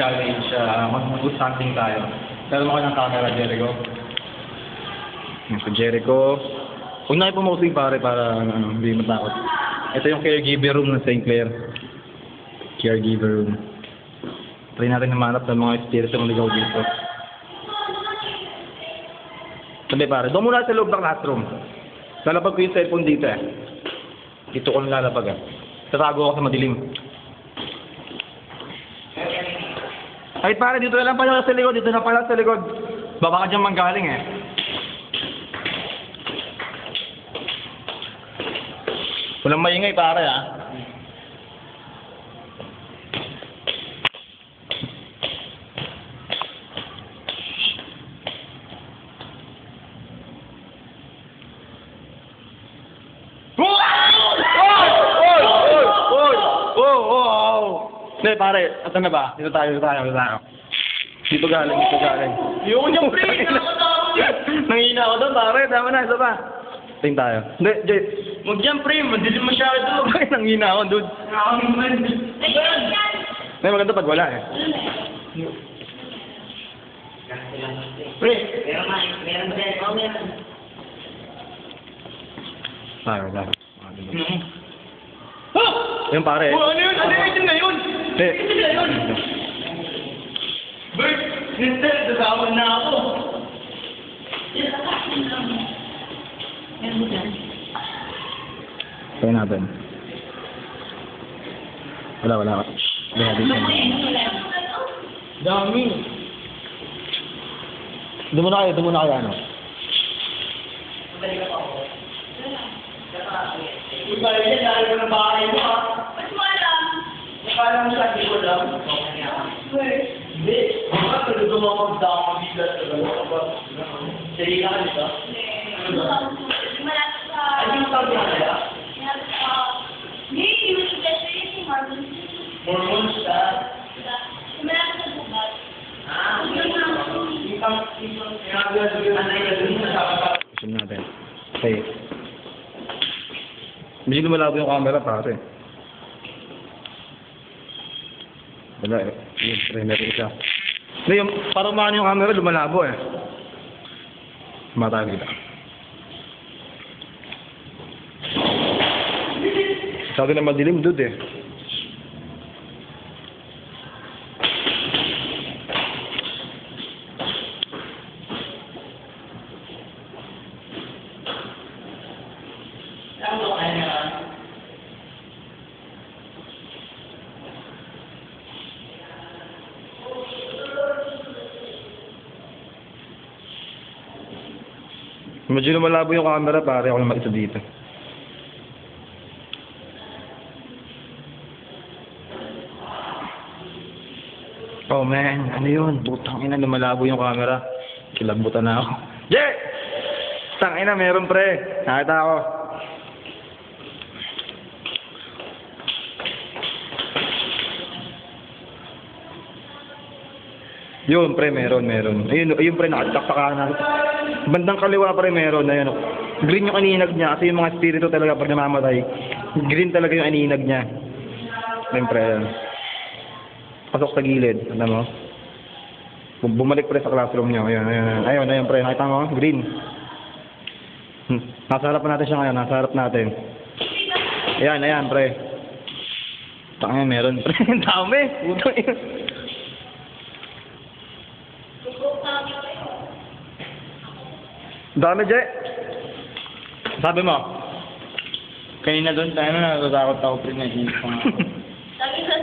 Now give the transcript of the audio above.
challenge. Mag-boot hunting tayo. Pero mo ng camera, Jericho. So, Jericho. Huwag na kayo pumosing pare para hindi matakot. Ito yung caregiver room ng St. Clair. Caregiver room. Try natin namanap ng mga spirits ng ligaw dito. Sabi pare, doon muna sa loob ng classroom. Lalapag ko yung cellphone dito eh. Dito ko lalapag eh. Tatago ako sa madilim. Ay pare, dito na lang pala sa likod. Dito na pala sa likod. Baka ka dyan manggaling eh. Walang maingay pare ah. Hindi pare, ito na ba? Dito tayo. Dito galing. Yung pre, nangina ako doon pare, tama na, isa pa. Tingin tayo. Hindi, Jay. Mag-jump pre, madilim masyado. Bakit nangina ako doon? May maganda pag wala eh. Pre, meron din. Tayo. Yung pare. Ano yun? Item na yun? Item na yun? Bert, Nintendo, dasawal na ako. Tayo natin. Wala. Dami. Doon muna kayo, ano? Uy, balik yan, dahil ko ng bahay mo ha. Ba't mo alam? Nakala mo sa akin ko lang. Hindi. Baka talaga mga pagdakabigat sa gano'n ka ba? Sige ka nito? Ano ba? Ay, yung sabi ka nila? Hindi, yung suggestion yun yung Mormons. Mormons ka? Malapit sa bubat. Gusto natin. Okay. Medyo lumalabo yung camera pare. Wala eh. Yung trainer isa. Hindi, yung parang maano yung camera lumalabo eh. Matagal kita. Sabi na madilim dude eh. Medyo lumalabo yung camera pare, ako naman ito dito. Oh man, ano yun? Butang ina, lumalabo yung camera. Kilabutan na ako. Yeah! Tang ina, meron pre. Nakita ako. Yun pre, meron. Ayun pre, nakatak sa kanan. Bandang kaliwa pre, meron. Ayun. Green yung aninag niya kasi yung mga spirito talaga pag namamatay. Green talaga yung aninag niya. Ayun pre. Pasok sa gilid. Alam mo? Bumalik pre sa classroom niya. Ayun pre. Nakita mo? Green. Nasa harap natin siya ngayon. Nasa harap natin. Ayan pre. Tangin meron pre. Ang dami. Putang ina. Dami, Jay. Sabi mo? Kanina doon tayo na natatakot ako pre na Sabi sa